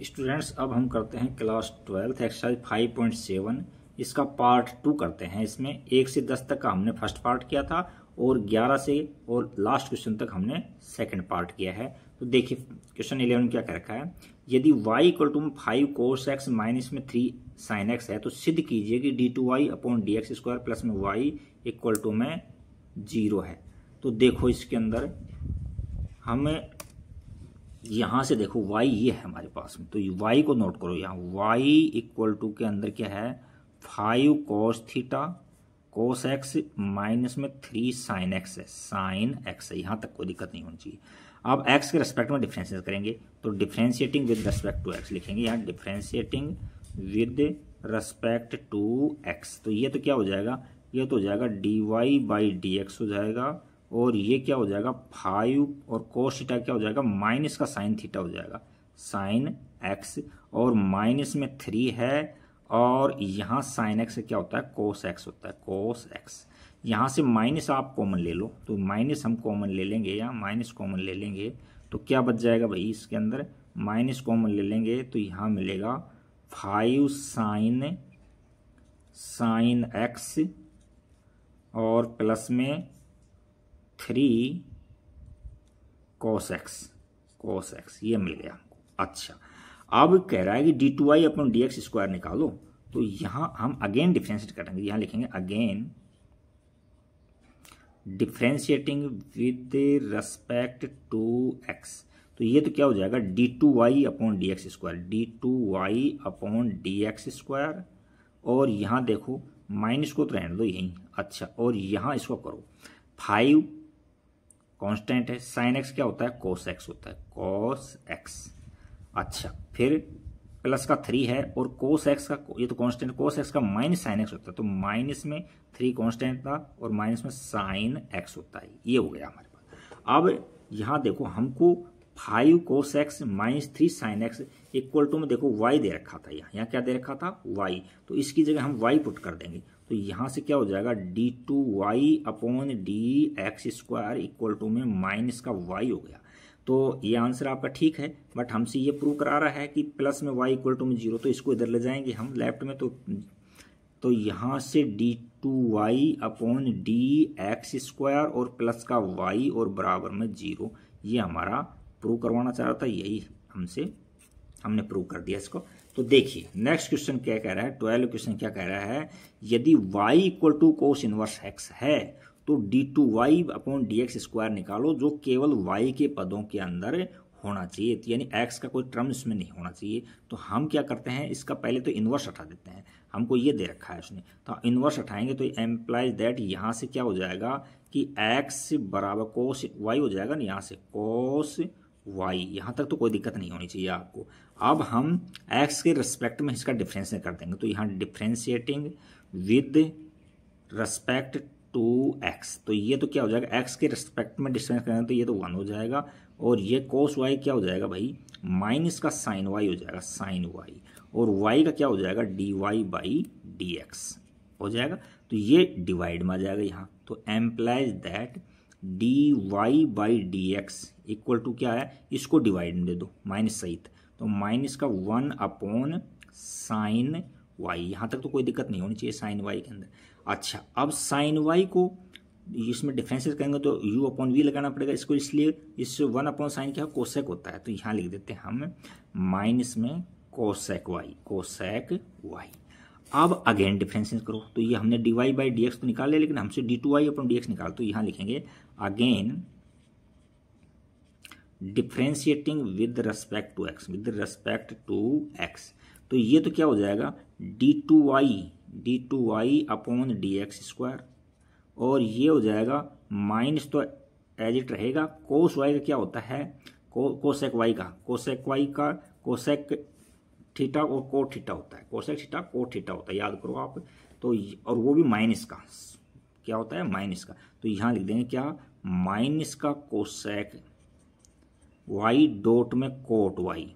Students अब हम करते हैं क्लास 12 एक्सरसाइज 5.7। इसका पार्ट 2 करते हैं। इसमें 1 से 10 तक का हमने फर्स्ट पार्ट किया था और 11 से और लास्ट क्वेश्चन तक हमने सेकंड पार्ट किया है। तो देखिए क्वेश्चन 11 क्या कह रखा है, यदि y equal to 5 cos x minus में 3 sin x है तो सिद्ध कीजिए कि d2y upon d x square plus में y इक्वल टू में 0 है। तो देखो इसके अंदर हमें यहां से देखो y ये है हमारे पास में, तो y को नोट करो। यहाँ y इक्वल टू के अंदर क्या है 5 cos theta cos x minus में 3 sin x है, sin x है। यहां तक कोई दिक्कत नहीं होनी चाहिए। अब x के रेस्पेक्ट में डिफ्रेंशिएट करेंगे तो differentiating with respect to x लिखेंगे। यहाँ differentiating with respect to x, तो ये तो क्या हो जाएगा, ये तो हो जाएगा dy बाई डी एक्स हो जाएगा और ये क्या हो जाएगा 5 और cos थीटा क्या हो जाएगा माइनस का sin थीटा हो जाएगा sin x और माइनस में 3 है और यहाँ sin x से क्या होता है cos x होता है cos x। यहाँ से माइनस आप कॉमन ले लो तो माइनस हम कॉमन ले लेंगे, यहाँ माइनस कॉमन ले लेंगे तो क्या बच जाएगा भाई, इसके अंदर माइनस कॉमन ले लेंगे तो यहाँ मिलेगा 5 sin x और प्लस में 3 cos x ये मिल गया हमको। अच्छा अब कह रहा है कि d2y upon d x square निकालो, तो यहां हम अगेन डिफ्रेंशिएट करेंगे। यहां लिखेंगे again differentiating with respect to x, तो ये तो क्या हो जाएगा d2y upon d x square, d2y upon d x square और यहां देखो माइनस को तो रहने दो यहीं। अच्छा और यहां इसको करो 5 कांस्टेंट है, sin x क्या होता है cos x होता है cos x। अच्छा फिर प्लस का 3 है और cos x का ये तो कांस्टेंट cos x का माइनस sin x होता है, तो माइनस में 3 कांस्टेंट था और माइनस में sin x होता है। ये हो गया हमारे पास। अब यहाँ देखो हमको 5 cos x minus 3 sin x equal to में देखो y दे रखा था, यहाँ क्या दे रखा था y, तो इसकी जगह हम y पुट कर देंगे तो यहाँ से क्या हो जाएगा d2y upon d x square equal to में माइनस का y हो गया। तो ये आंसर आपका ठीक है, बट हमसे ये प्रूव करा रहा है कि प्लस में y इक्वल टू में 0, तो इसको इधर ले जाएंगे हम लेफ्ट में। तो यहाँ से d2y upon d x square और प्लस का y और बराबर में 0, ये हमारा प्रूव करवाना चाह रहा था, यही हमने प्रूव कर दिया इसको। तो देखिए नेक्स्ट क्वेश्चन क्या कह रहा है, 12 क्वेश्चन क्या कह रहा है, यदि y equal to cos inverse x है तो d2y upon d x square निकालो जो केवल y के पदों के अंदर होना चाहिए, तो यानी x का कोई टर्म इसमें नहीं होना चाहिए। तो हम क्या करते हैं, इसका पहले तो इनवर्स हटा देते हैं, हमको ये दे रखा है उसने, तो इनवर्स हटाएंगे तो एम्प्लाइज दैट यहाँ से क्या हो जाएगा कि x बराबर कोस y हो जाएगा ना, यहाँ से कोस y, यहाँ तक तो कोई दिक्कत नहीं होनी चाहिए आपको। अब हम x के रिस्पेक्ट में इसका डिफ्रेंशिएट कर देंगे, तो यहाँ differentiating with respect to x, तो ये तो क्या हो जाएगा x के रिस्पेक्ट में डिफ्रेंशिएट करेंगे तो ये तो 1 हो जाएगा और ये cos y क्या हो जाएगा भाई माइनस का sin y हो जाएगा sin y और y का क्या हो जाएगा dy बाई डी एक्स हो जाएगा, तो ये डिवाइड में आ जाएगा यहाँ। तो implies that dy by d x equal to क्या है, इसको डिवाइड में दे दो माइनस सहित, तो माइनस का 1 अपॉन साइन y, यहाँ तक तो कोई दिक्कत नहीं होनी चाहिए साइन y के अंदर। अच्छा अब साइन y को इसमें डिफरेंशिएट करेंगे तो u अपॉन v लगाना पड़ेगा इसको, इसलिए इस 1 अपॉन साइन क्या कोसेक होता है, तो यहाँ लिख देते हैं हम माइनस में कोसेक y। अब अगेन डिफरेंशिएट करो, तो ये हमने dy बाई डी एक्स तो निकाल लिया, लेकिन हमसे d2y अपॉन डी एक्स निकाल, तो यहाँ लिखेंगे again differentiating with respect to x, तो ये तो क्या हो जाएगा d2y upon d x square और ये हो जाएगा माइनस तो एज इट रहेगा कोस y का क्या होता है कोसेक y का कोसेक थीटा और कोट थीटा होता है, कोसेक थीटा कोट थीटा होता है, याद करो आप। तो और वो भी माइनस का क्या होता है माइनस का, तो यहाँ लिख देंगे क्या माइनस का कोसेक y डॉट में कोट y,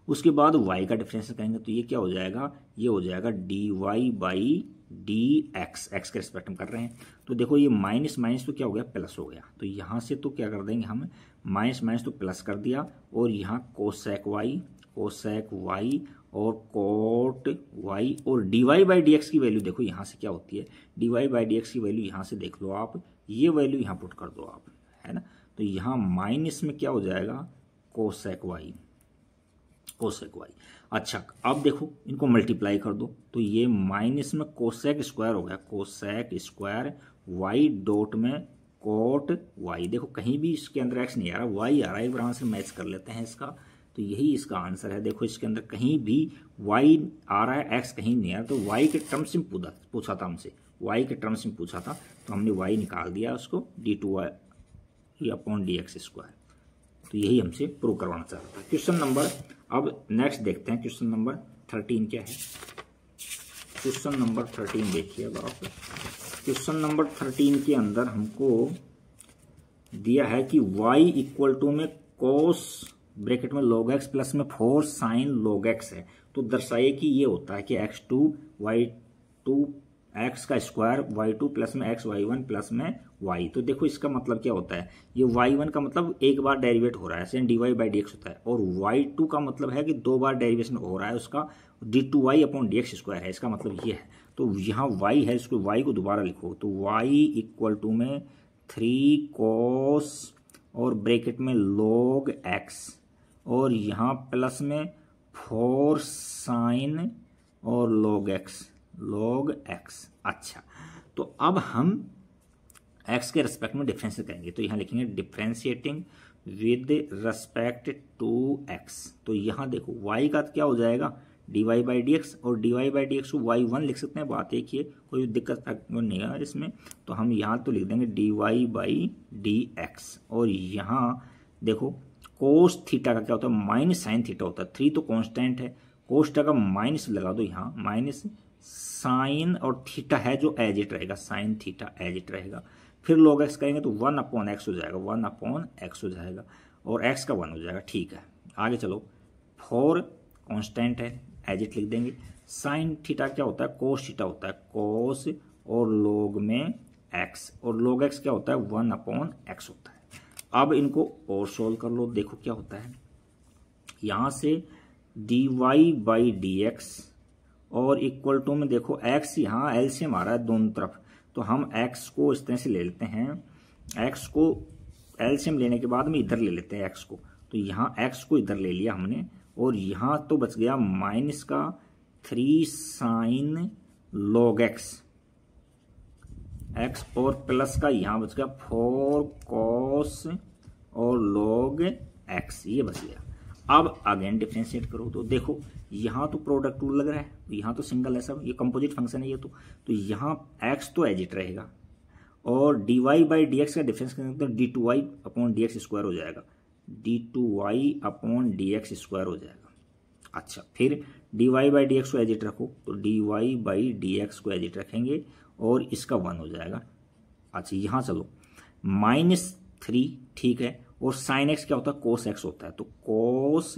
उसके बाद y का डिफरेंस करेंगे तो ये क्या हो जाएगा, ये हो जाएगा dy बाई डी एक्स के रिस्पेक्ट में कर रहे हैं। तो देखो ये माइनस माइनस तो क्या हो गया प्लस हो गया, तो यहाँ से तो क्या कर देंगे हम माइनस माइनस तो प्लस कर दिया और यहाँ कोसेक वाई कोसेक वाई और कोट वाई, और dy बाई डी एक्स की वैल्यू देखो यहाँ से क्या होती है, dy बाई डी एक्स की वैल्यू यहाँ से देख लो आप, ये वैल्यू यहाँ पुट कर दो आप, है ना। तो यहाँ माइनस में क्या हो जाएगा, कोसेक वाई, कोसेक वाई। अच्छा अब देखो इनको मल्टीप्लाई कर दो, तो ये माइनस में कोसेक स्क्वायर हो गया, कोसेक स्क्वायर वाई डॉट में कोट वाई। देखो कहीं भी इसके अंदर एक्स नहीं आ रहा, वाई आ रहा है, एक बार यहाँ से मैच कर लेते हैं इसका, तो यही इसका आंसर है। देखो इसके अंदर कहीं भी वाई आ रहा है, एक्स कहीं नहीं आ रहा, तो वाई के टर्म्स में पूछा था हमसे, वाई के टर्म्स में पूछा था, तो हमने वाई निकाल दिया उसको d2y upon d x square. तो यही हमसे प्रूव करवाना चाहता था। क्वेश्चन नंबर, अब नेक्स्ट देखते हैं क्वेश्चन नंबर 13 क्या है। क्वेश्चन नंबर 13 देखिए अब आप, क्वेश्चन नंबर 13 के अंदर हमको दिया है कि y इक्वल टू में कोस ब्रैकेट में log x प्लस में 4 साइन log x है। तो दर्शाइए कि ये होता है कि x2 y2 x का स्क्वायर y2 प्लस में x y1 प्लस में y। तो देखो इसका मतलब क्या होता है, ये y1 का मतलब एक बार डेरिवेट हो रहा है, same dy by d x होता है, और y2 का मतलब है कि 2 बार डेरिवेशन हो रहा है उसका, d2y upon d x square है, इसका मतलब ये है। तो यहाँ y है, इसको y को दोबारा लिखो, तो y इक्वल टू में 3 कोस और ब्रैकेट में log x, और यहाँ प्लस में 4 साइन और log x। अच्छा तो अब हम x के रेस्पेक्ट में डिफरेंशिएट करेंगे, तो यहाँ लिखेंगे differentiating with respect to x। तो यहाँ देखो y का क्या हो जाएगा, dy बाई डी एक्स, और dy बाई डी एक्स को y1 लिख सकते हैं, बात एक ही है, कोई दिक्कत नहीं है इसमें। तो हम यहाँ तो लिख देंगे dy बाई डी एक्स, और यहाँ देखो कोस थीटा का क्या होता है, माइनस साइन थीटा होता है, 3 तो कांस्टेंट है, कोस थीटा का माइनस लगा दो यहाँ, माइनस साइन और थीटा है जो एज इट रहेगा, साइन थीटा एज इट रहेगा। फिर log x करेंगे तो 1 अपॉन एक्स हो जाएगा, 1 अपॉन एक्स हो जाएगा, और x का 1 हो जाएगा। ठीक है आगे चलो, 4 कांस्टेंट है, एज इट लिख देंगे। साइन थीटा क्या होता है, कोस थीटा होता है, कोस और log में x, और log x क्या होता है, 1 अपॉन एक्स होता है। अब इनको और सोल्व कर लो, देखो क्या होता है, यहाँ से dy बाई डी एक्स और इक्वल टू में देखो x यहाँ एलसीएम आ रहा है दोनों तरफ, तो हम x को इस तरह से ले लेते हैं, x को एलसीएम लेने के बाद में इधर ले लेते हैं x को, तो यहाँ x को इधर ले लिया हमने, और यहाँ तो बच गया माइनस का 3 साइन log x, और प्लस का यहाँ बच गया 4 कॉस और log x, ये बच गया। अब अगेन डिफरेंशिएट करो, तो देखो यहाँ तो प्रोडक्ट रूल लग रहा है, यहाँ तो सिंगल है सब, ये कंपोजिट फंक्शन है ये तो यहाँ x तो एज इट रहेगा, और dy बाई डी एक्स का डिफरेंस करेंगे तो d2y upon d x square हो जाएगा, d2y upon d x square हो जाएगा। अच्छा फिर dy बाई डी एक्स को एज इट रखो, तो dy बाई डी एक्स को एज इट रखेंगे, और इसका 1 हो जाएगा। अच्छा यहाँ चलो -3, ठीक है, और साइन एक्स क्या होता है, कोस एक्स होता है, तो कोस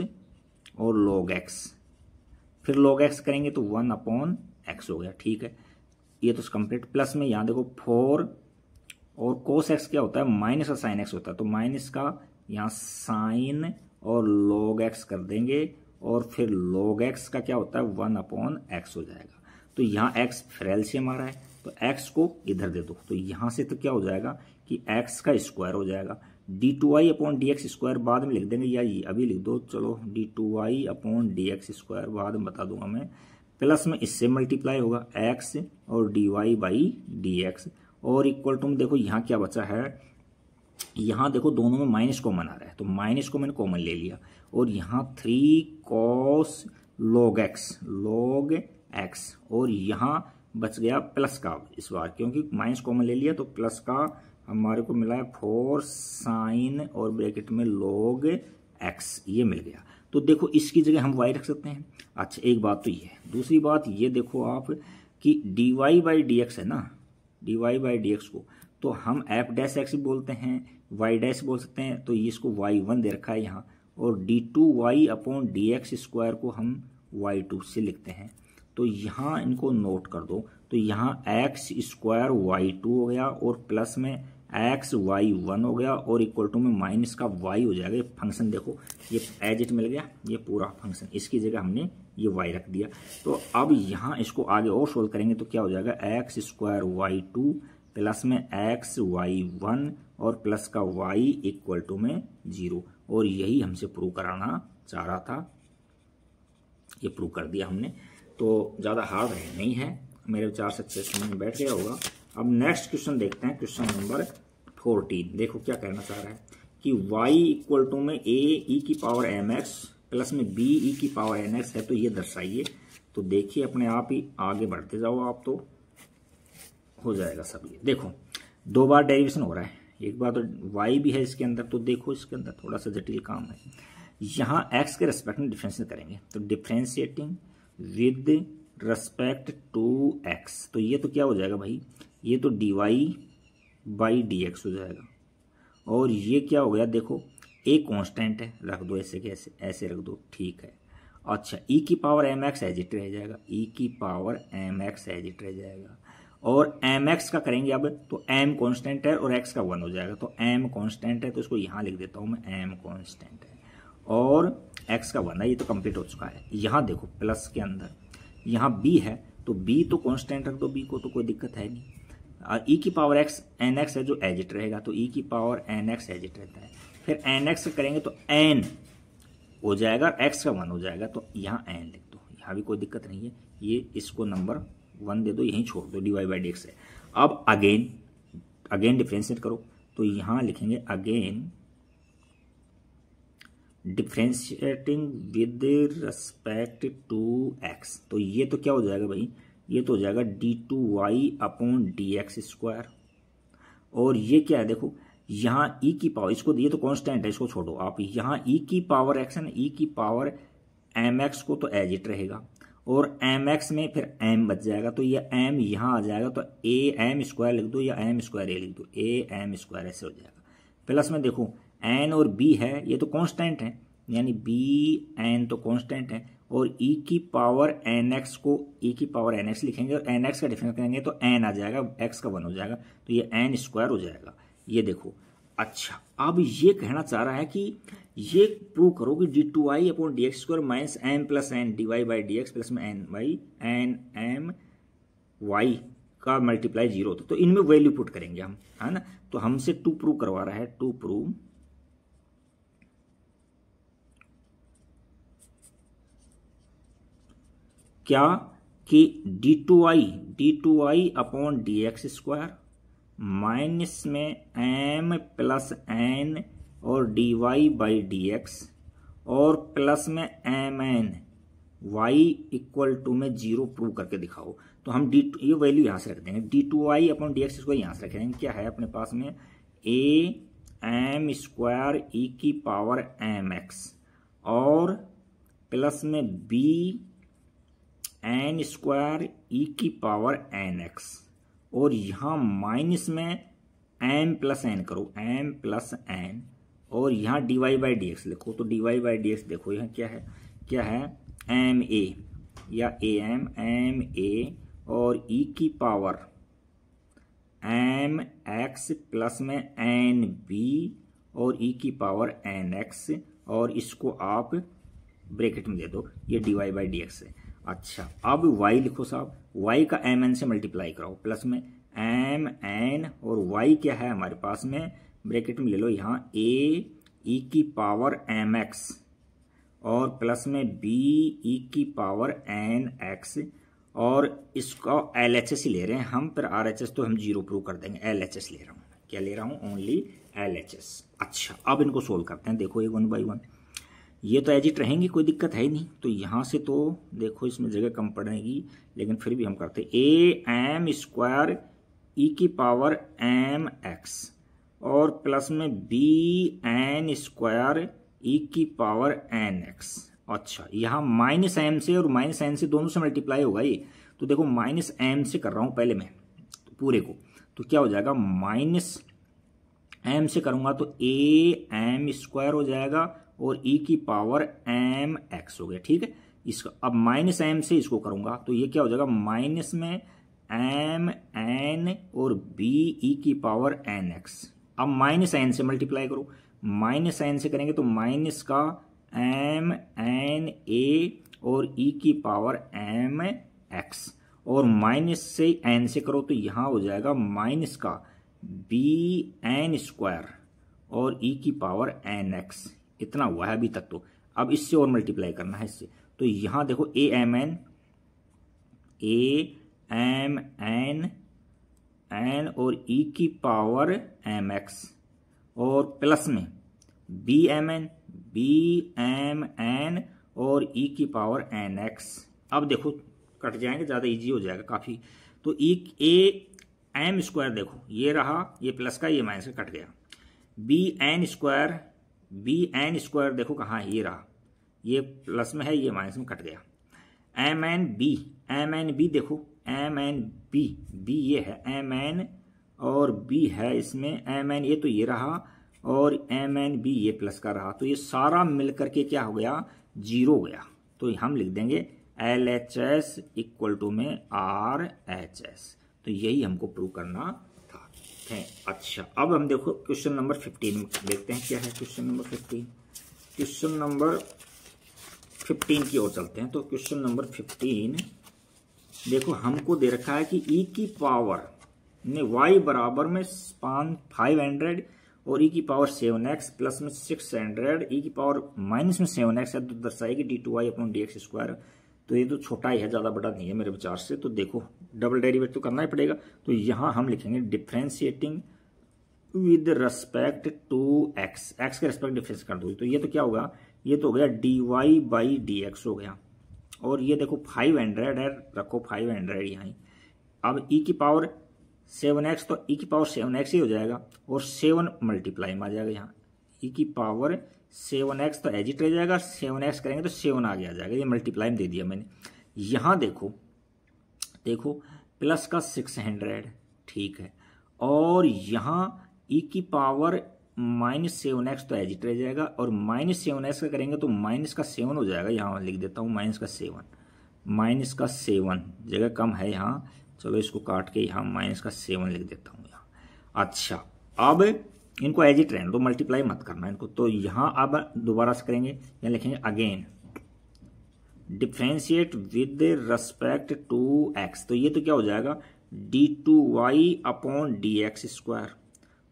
और log x, फिर log x करेंगे तो 1 अपॉन एक्स हो गया। ठीक है ये तो कंप्लीट, प्लस में यहाँ देखो 4 और कोस एक्स क्या होता है, माइनस का साइन एक्स होता है, तो माइनस का यहाँ साइन और log x कर देंगे, और फिर log x का क्या होता है, 1 अपॉन एक्स हो जाएगा। तो यहाँ x फिर एलसीएम आ रहा है, तो x को इधर दे दो, तो यहाँ से तो क्या हो जाएगा कि x का स्क्वायर हो जाएगा, d2y upon d x square बाद में लिख देंगे, या ये अभी लिख दो, चलो d2y upon d x square बाद में बता दूंगा मैं, प्लस में इससे मल्टीप्लाई होगा x और dy बाई डी एक्स, और इक्वल टू में देखो यहाँ क्या बचा है, यहाँ देखो दोनों में माइनस कॉमन आ रहा है, तो माइनस को मैंने कॉमन ले लिया, और यहाँ 3 कॉस log x, और यहाँ बच गया प्लस का इस बार, क्योंकि माइनस कॉमन ले लिया तो प्लस का हमारे को मिला है 4 साइन और ब्रैकेट में log x, ये मिल गया। तो देखो इसकी जगह हम y रख सकते हैं। अच्छा एक बात तो ये है, दूसरी बात ये देखो आप कि dy बाई डी एक्स है ना, dy बाई डी एक्स को तो हम f डैश एक्स बोलते हैं, y डैश बोल सकते हैं, तो इसको y1 दे रखा है यहाँ, और d2y upon d x square को हम y2 से लिखते हैं। तो यहाँ इनको नोट कर दो, तो यहाँ x स्क्वायर y2 हो गया, और प्लस में एक्स वाई 1 हो गया और इक्वल टू में माइनस का वाई हो जाएगा। ये फंक्शन देखो ये एज इट मिल गया, ये पूरा फंक्शन, इसकी जगह हमने ये वाई रख दिया। तो अब यहाँ इसको आगे और सोल्व करेंगे तो क्या हो जाएगा, एक्स स्क्वायर वाई 2 प्लस में एक्स वाई 1 और प्लस का वाई इक्वल टू में 0। और यही हमसे प्रूव कराना चाह रहा था, ये प्रूव कर दिया हमने। तो ज़्यादा हार्ड नहीं है, मेरे विचार से अच्छे समझ में बैठ गया होगा। अब नेक्स्ट क्वेश्चन देखते हैं, क्वेश्चन नंबर 14। देखो क्या कहना चाह रहा है कि y इक्वल टू में a e की पावर mx प्लस में b e की पावर nx है, तो ये दर्शाइए। तो देखिए अपने आप ही आगे बढ़ते जाओ आप, तो हो जाएगा सब। ये देखो 2 बार डेरिवेशन हो रहा है, एक बार तो y भी है इसके अंदर, तो देखो इसके अंदर थोड़ा सा जटिल काम है। यहाँ x के रेस्पेक्ट में डिफरेंशिएट करेंगे, तो differentiating with respect to x, तो ये तो क्या हो जाएगा भाई, ये तो dy बाई dx हो जाएगा। और ये क्या हो गया, देखो a कांस्टेंट है, रख दो ऐसे कैसे, ऐसे रख दो, ठीक है। अच्छा e की पावर mx एज इट रह जाएगा, e की पावर mx एज इट रह जाएगा। और mx का करेंगे अब, तो m कांस्टेंट है और x का 1 हो जाएगा, तो m कांस्टेंट है तो इसको यहाँ लिख देता हूँ मैं, m कांस्टेंट है और x का 1 है। ये तो कंप्लीट हो चुका है। यहाँ देखो प्लस के अंदर यहाँ b है, तो b तो कांस्टेंट रख दो, b को तो कोई दिक्कत है नहीं। e की पावर x nx है जो एज इट रहेगा, तो e की पावर nx एज इट रहता है। फिर nx करेंगे तो n हो जाएगा, x का 1 हो जाएगा, तो यहाँ n लिख दो, यहाँ भी कोई दिक्कत नहीं है। ये इसको नंबर 1 दे दो, यहीं छोड़ दो, dy बाई dx है। अब अगेन डिफ्रेंशिएट करो, तो यहाँ लिखेंगे again differentiating with respect to x, तो ये तो क्या हो जाएगा भाई, ये तो हो जाएगा d2y अपॉन dx स्क्वायर। और ये क्या है, देखो यहाँ e की पावर, इसको ये तो कांस्टेंट है, इसको छोड़ो आप, यहाँ e की पावर x है ना, e की पावर mx को तो एज इट रहेगा, और mx में फिर m बच जाएगा, तो ये m यहाँ आ जाएगा, तो a m स्क्वायर लिख दो या m स्क्वायर a लिख दो, a m स्क्वायर ऐसे हो जाएगा। प्लस में देखो n और b है, ये तो कांस्टेंट है, यानी b n तो कांस्टेंट है, और e की पावर nx को e की पावर nx लिखेंगे और nx का डिफरेंस करेंगे तो n आ जाएगा, x का 1 हो जाएगा, तो ये n स्क्वायर हो जाएगा। ये देखो। अच्छा अब ये कहना चाह रहा है कि ये प्रूव करो कि d2y upon dx square minus m plus n dy by dx plus में n by n m y का मल्टीप्लाई 0 होता है, तो इनमें वैल्यू पुट करेंगे हम, है ना। तो हमसे टू प्रूव करवा रहा है, टू प्रूव क्या कि d2y upon dx square minus में m प्लस n और dy बाई dx और प्लस में mn y इक्वल टू में 0 प्रूव करके दिखाओ। तो हम ये वैल्यू यहाँ से रख देंगे, d2y अपॉन dx स्क्वायर यहाँ से रख देंगे। क्या है अपने पास में, a m स्क्वायर e की पावर mx और प्लस में b एन स्क्वायर ई की पावर एन एक्स, और यहाँ माइनस में एम प्लस एन करो, एम प्लस एन, और यहाँ d y by d x लिखो। तो d y by d x देखो यहाँ क्या है एम ए या एम ए और ई की पावर एम एक्स प्लस में एन बी और ई की पावर एन एक्स, और इसको आप ब्रैकेट में दे दो, ये d y by d x है। अच्छा अब y लिखो साहब, y का एम एन से मल्टीप्लाई कराओ, प्लस में एम एन और y क्या है हमारे पास में, ब्रैकेट में ले लो यहाँ a e की पावर एम एक्स और प्लस में b e की पावर एन एक्स, और इसका LHS ही ले रहे हैं हम, फिर RHS तो हम 0 प्रूव कर देंगे, LHS ले रहा हूँ, क्या ले रहा हूँ, ओनली LHS। अच्छा अब इनको सोल्व करते हैं, देखो ये 1 बाई 1, ये तो एज इट रहेंगी, कोई दिक्कत है ही नहीं। तो यहाँ से तो देखो इसमें जगह कम पड़ेगी, लेकिन फिर भी हम करते ए एम स्क्वायर ई की पावर एम एक्स और प्लस में बी एन स्क्वायर ई की पावर एन एक्स। अच्छा यहाँ माइनस एम से और माइनस एन से दोनों से मल्टीप्लाई होगा ये, तो देखो माइनस एम से कर रहा हूँ पहले मैं तो पूरे को, तो क्या हो जाएगा माइनस एम से करूँगा तो ए एम स्क्वायर हो जाएगा और e की पावर एम एक्स हो गया, ठीक है। इसका अब माइनस एम से इसको करूंगा तो ये क्या हो जाएगा, माइनस में एम एन और बी ई की पावर एन एक्स। अब माइनस एन से मल्टीप्लाई करो, माइनस एन से करेंगे तो माइनस का एम एन ए और ई की पावर एम एक्स, और माइनस से एन से करो तो यहां हो जाएगा माइनस का बी एन स्क्वायर और ई की पावर एन एक्स। इतना हुआ है अभी तक। तो अब इससे और मल्टीप्लाई करना है इससे, तो यहां देखो ए एम एन एन और ई की पावर एम एक्स, और प्लस में बी एम एन और ई की पावर एन एक्स। अब देखो कट जाएंगे, ज़्यादा इजी हो जाएगा काफ़ी। तो ए एम स्क्वायर देखो ये रहा, ये प्लस का ये माइनस का कट गया। बी एन स्क्वायर देखो कहाँ है, ये रहा, ये प्लस में है ये माइनस में कट गया। एम एन बी देखो, एम एन बी ये है एम एन और बी है इसमें एम एन, ये तो ये रहा, और एम एन बी ये प्लस का रहा। तो ये सारा मिलकर के क्या हो गया, जीरो हो गया। तो हम लिख देंगे L H S equal to में आर एच एस। तो यही हमको प्रूव करना था। अच्छा, अब हम देखो क्वेश्चन नंबर 15 देखते हैं क्या है। क्वेश्चन नंबर 15 की ओर चलते हैं। तो क्वेश्चन नंबर 15 देखो, हमको दे रखा है कि ई की पावर में y बराबर में 500 और ई की पावर 7x प्लस में 600, ई की पावर माइनस में 7x है, तो दर्शाएगी d2y अपॉन dx स्क्वायर। तो ये तो छोटा ही है, ज़्यादा बड़ा नहीं है मेरे विचार से। तो देखो डबल डेरिवेटिव तो करना ही पड़ेगा। तो यहाँ हम लिखेंगे differentiating with respect to x, x के रिस्पेक्ट डिफरेंस कर दो। तो ये तो क्या होगा, ये तो हो गया dy बाई dx हो गया। और ये देखो 500 है, रखो 500 यहाँ। अब ई की पावर 7x, तो ई की पावर 7x ही हो जाएगा, और 7 मल्टीप्लाई में आ जाएगा यहाँ। ई की पावर 7x तो एजिट रह जाएगा, 7x करेंगे तो 7 आगे आ जाएगा। ये मल्टीप्लाई में दे दिया मैंने। यहाँ देखो प्लस का 600, ठीक है, और यहाँ ई की पावर -7x तो एजिट रह जाएगा, और -7x का करेंगे तो माइनस का 7 हो जाएगा। यहाँ लिख देता हूँ माइनस का 7 जगह कम है यहाँ, चलो इसको काट के यहाँ माइनस का 7 लिख देता हूँ यहाँ। अच्छा, अब इनको एजिट रहने दो, मल्टीप्लाई मत करना इनको। तो यहाँ अब दोबारा से करेंगे, यहाँ लिखेंगे again differentiate with respect to x। तो ये तो क्या हो जाएगा d2y अपॉन dx स्क्वायर,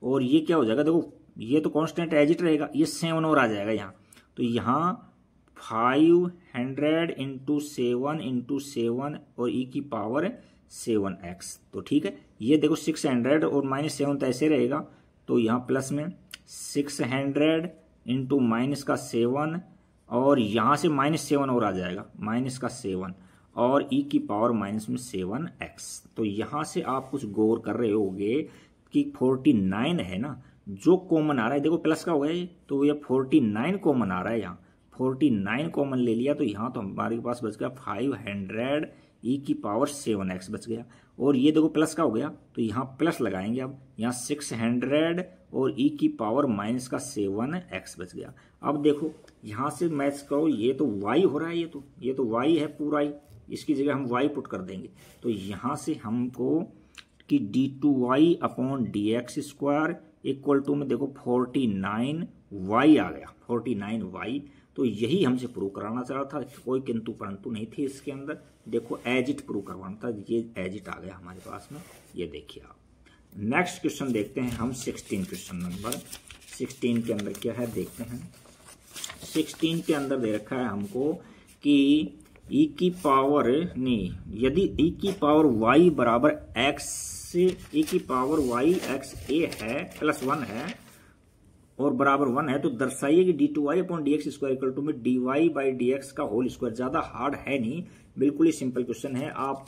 और ये क्या हो जाएगा, देखो ये तो कांस्टेंट एजिट रहेगा, ये 7 और आ जाएगा यहाँ। तो यहाँ 500 इंटू 7 और ई की पावर 7x। तो ठीक है, ये देखो 600 और -7 तो ऐसे रहेगा। तो यहाँ प्लस में 600 इंटू माइनस का 7, और यहाँ से -7 और आ जाएगा, माइनस का 7 और ई की पावर माइनस में 7x। तो यहाँ से आप कुछ गौर कर रहे होंगे कि 49 है ना, जो कॉमन आ रहा है, देखो प्लस का हो गया ये, तो ये 49 कॉमन आ रहा है यहाँ। 49 कॉमन ले लिया, तो यहाँ तो हमारे पास बच गया 500 ई की पावर 7x बच गया, और ये देखो प्लस का हो गया, तो यहाँ प्लस लगाएंगे। अब यहाँ 600 और ई की पावर माइनस का 7x बच गया। अब देखो यहाँ से मैच करो, ये तो y हो रहा है, ये तो y है पूरा ही, इसकी जगह हम y पुट कर देंगे। तो यहाँ से हमको कि d2y upon dx square equal to में देखो 49y आ गया, 49y। तो यही हमसे प्रूव कराना चाह रहा था, कोई किंतु परंतु नहीं थी इसके अंदर। देखो एजिट प्रूव करवाना था, ये एजिट आ गया हमारे पास में, ये देखिए आप। नेक्स्ट क्वेश्चन देखते हैं हम 16, क्वेश्चन नंबर 16 के अंदर क्या है देखते हैं। 16 के अंदर दे रखा है हमको कि ई की पावर नहीं, यदि ई की पावर y बराबर x से ई की पावर y x a है प्लस 1 है और बराबर 1 है, तो दर्शाइए कि d2y upon dx square equal to में dy बाई dx का होल स्क्वायर। ज्यादा हार्ड है नहीं, बिल्कुल ही सिंपल क्वेश्चन है। आप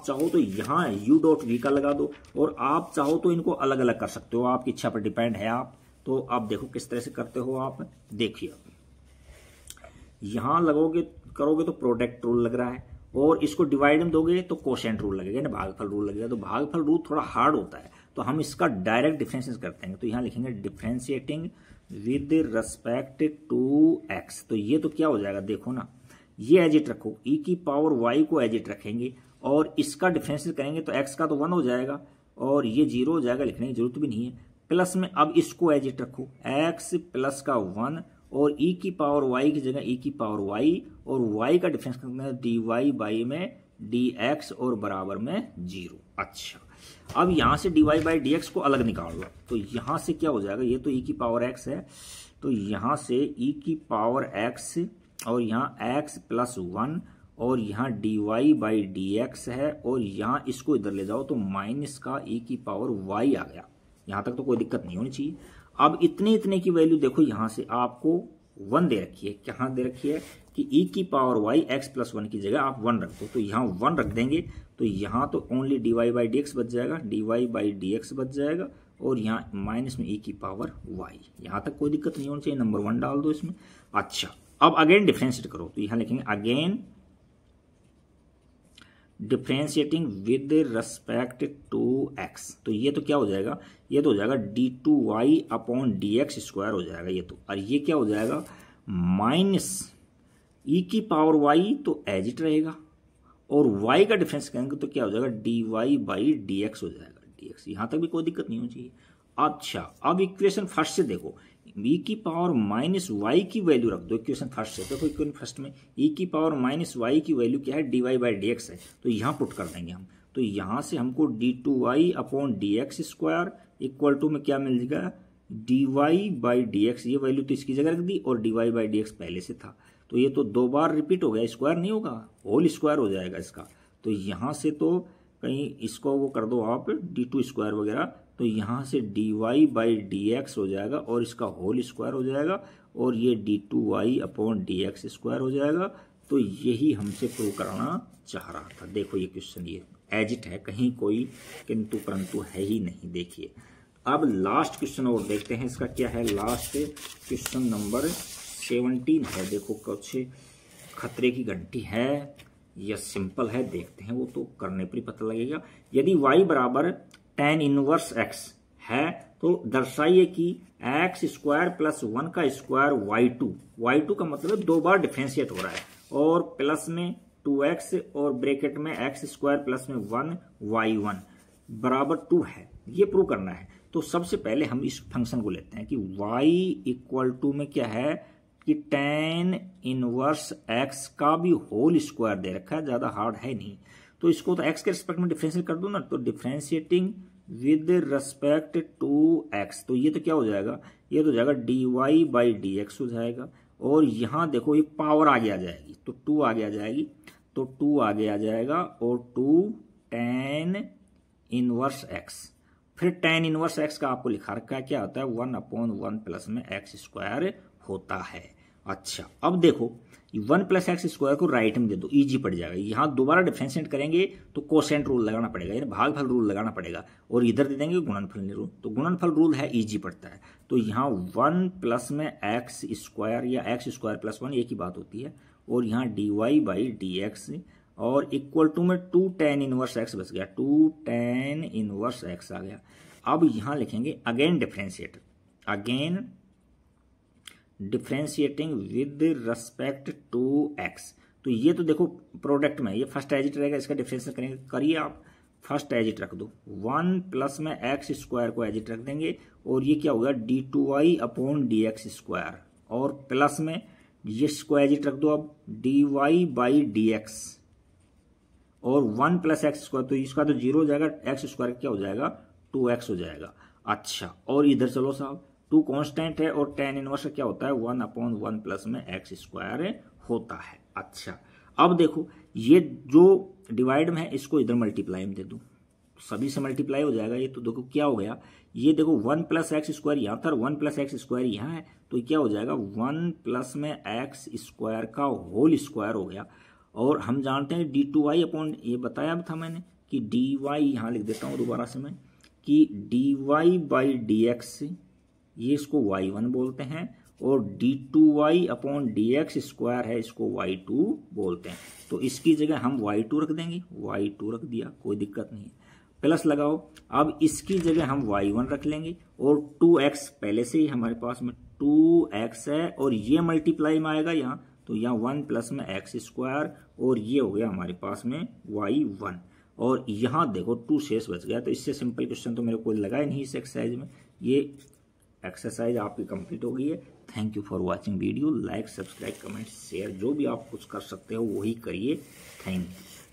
चाहो तो यहाँ u.v का लगा दो, और आप चाहो तो इनको अलग अलग कर सकते हो, आपकी इच्छा पर डिपेंड है। आप तो आप देखो किस तरह से करते हो। आप देखिए, यहां करोगे तो प्रोडक्ट रूल लग रहा है, और इसको डिवाइड में दोगे तो कोशेंट रूल लगेगा ना, भागफल रूल लगेगा। तो भागफल रूल थोड़ा हार्ड होता है, तो हम इसका डायरेक्ट डिफरेंशिएट करते हैं। तो यहाँ लिखेंगे differentiating with respect to x। तो ये तो क्या हो जाएगा, देखो ना, ये एजिट रखो, ई की पावर y को एजिट रखेंगे, और इसका डिफरेंशियल करेंगे तो x का तो 1 हो जाएगा और ये 0 हो जाएगा, लिखने की जरूरत भी नहीं है। प्लस में अब इसको एज इट रखो, x प्लस का 1 और e की पावर y की जगह e की पावर y और y का डिफरेंस करना है dy बाई में dx और बराबर में 0। अच्छा, अब यहां से dy बाई dx को अलग निकाल लो तो यहां से क्या हो जाएगा, ये तो e की पावर x है तो यहां से e की पावर x और यहाँ x प्लस 1 और यहाँ dy बाई dx है और यहाँ इसको इधर ले जाओ तो माइनस का e की पावर y आ गया। यहाँ तक तो कोई दिक्कत नहीं होनी चाहिए। अब इतने की वैल्यू देखो, यहाँ से आपको 1 दे रखी है, कहाँ दे रखी है कि e की पावर y x प्लस 1 की जगह आप 1 रख दो, तो यहाँ 1 रख देंगे तो यहाँ तो ओनली dy बाई dx बच जाएगा, dy बाई dx बच जाएगा और यहाँ माइनस में e की पावर y। यहाँ तक कोई दिक्कत नहीं होनी चाहिए, नंबर 1 डाल दो इसमें। अच्छा, अब अगेन डिफरेंशिएट करो तो यहाँ लिखेंगे again differentiating with respect to x, तो ये तो क्या हो जाएगा, ये तो हो जाएगा d2y अपॉन dx स्क्वायर हो जाएगा ये तो, और ये क्या हो जाएगा माइनस e की पावर y तो एज इट रहेगा और y का डिफरेंस करेंगे तो क्या हो जाएगा dy बाई dx हो जाएगा dx। यहां तक भी कोई दिक्कत नहीं होनी चाहिए। अच्छा, अब इक्वेशन फर्स्ट से देखो, e की पावर माइनस वाई की वैल्यू रख दो इक्वेशन फर्स्ट से। देखो इक्वेशन फर्स्ट में e की पावर माइनस वाई की वैल्यू क्या है, dy बाई dx है, तो यहाँ पुट कर देंगे हम। तो यहाँ से हमको d2y upon dx square equal to में क्या मिल जाएगा dy बाई dx, ये वैल्यू तो इसकी जगह रख दी और dy बाई dx पहले से था तो ये तो 2 बार रिपीट हो गया, स्क्वायर नहीं होगा, होल स्क्वायर हो जाएगा इसका। तो यहाँ से तो कहीं इसको वो कर दो आप d2 स्क्वायर वगैरह, तो यहाँ से dy बाई dx हो जाएगा और इसका होल स्क्वायर हो जाएगा और ये d2y अपॉन dx स्क्वायर हो जाएगा। तो यही हमसे प्रूव कराना चाह रहा था। देखो ये क्वेश्चन ये एज इट है, कहीं कोई किंतु परंतु है ही नहीं। देखिए अब लास्ट क्वेश्चन और देखते हैं, इसका क्या है, लास्ट क्वेश्चन नंबर 17 है। देखो कुछ खतरे की घंटी है या सिंपल है, देखते हैं, वो तो करने पर ही पता लगेगा। यदि y बराबर tan इनवर्स x है तो दर्शाइए कि x स्क्वायर प्लस 1 का स्क्वायर y2 का मतलब 2 बार डिफरेंशिएट हो रहा है और प्लस में 2x और ब्रैकेट में x स्क्वायर प्लस में 1 y1 बराबर 2 है, ये प्रूव करना है। तो सबसे पहले हम इस फंक्शन को लेते हैं कि y इक्वल टू में क्या है कि tan इनवर्स x का भी होल स्क्वायर दे रखा है, ज्यादा हार्ड है नहीं, तो इसको तो x के रिस्पेक्ट में डिफरेंशिएट कर दो ना, तो differentiating with respect to x, तो ये तो क्या हो जाएगा, ये तो हो जाएगा dy बाई dx हो जाएगा और यहाँ देखो ये पावर आगे आ जाएगी तो 2 आगे आ जाएगी, तो 2 आगे आ जाएगा और 2 tan इनवर्स x, फिर tan इनवर्स x का आपको लिखा रखा है क्या होता है 1 अपॉन 1 प्लस में x स्क्वायर होता है। अच्छा, अब देखो 1 प्लस एक्स स्क्वायर को राइट में दे दो, इजी पड़ जाएगा। यहाँ दोबारा डिफरेंशिएट करेंगे तो कोसेंट रूल लगाना पड़ेगा, यानी भागफल रूल लगाना पड़ेगा और इधर दे देंगे गुणनफल रूल, तो गुणनफल रूल है इजी पड़ता है। तो यहाँ 1 प्लस में एक्स स्क्वायर या एक्स स्क्वायर प्लस 1 एक ही बात होती है और यहाँ dy बाई dx और इक्वल टू में 2 tan इनवर्स x बच गया, 2 tan इनवर्स x आ गया। अब यहाँ लिखेंगे again differentiate, again differentiating with respect to x, तो ये तो देखो प्रोडक्ट में ये फर्स्ट एज इट रहेगा, इसका डिफरेंशिएट करेंगे, करिए आप फर्स्ट एज इट रख दो, 1 प्लस में एक्स स्क्वायर को एज इट रख देंगे और ये क्या होगा d2y अपॉन dx स्क्वायर और प्लस में ये इसको एज इट रख दो अब dy बाई dx और 1 प्लस एक्स स्क्वायर, तो इसका तो 0 हो जाएगा, एक्स स्क्वायर क्या हो जाएगा 2x हो जाएगा। अच्छा, और इधर चलो साहब 2 कांस्टेंट है और tan इनवर्स क्या होता है 1 अपॉन 1 प्लस में x स्क्वायर होता है। अच्छा, अब देखो ये जो डिवाइड में है इसको इधर मल्टीप्लाई में दे दूं, सभी से मल्टीप्लाई हो जाएगा। ये तो देखो क्या हो गया, ये देखो 1 प्लस एक्स स्क्वायर यहाँ था, 1 प्लस एक्स स्क्वायर यहाँ है, तो क्या हो जाएगा 1 प्लस में एक्स स्क्वायर का होल स्क्वायर हो गया। और हम जानते हैं d2y अपॉन, ये बताया था मैंने कि dy, यहाँ लिख देता हूँ दोबारा से मैं कि dy बाई dx, ये इसको y1 बोलते हैं और d2y अपॉन dx स्क्वायर है, इसको y2 बोलते हैं। तो इसकी जगह हम y2 रख देंगे, y2 रख दिया, कोई दिक्कत नहीं है, प्लस लगाओ। अब इसकी जगह हम y1 रख लेंगे और 2x पहले से ही हमारे पास में 2x है और ये मल्टीप्लाई में आएगा यहाँ, तो यहाँ 1 प्लस में एक्स स्क्वायर और ये हो गया हमारे पास में y1 और यहाँ देखो 2 शेष बच गया। तो इससे सिंपल क्वेश्चन तो मेरे को लगा ही नहीं इस एक्सरसाइज में। ये एक्सरसाइज आपकी कंप्लीट हो गई है। Thank you for watching video. Like, subscribe, comment, share जो भी आप कुछ कर सकते हो वही करिए। Thank you.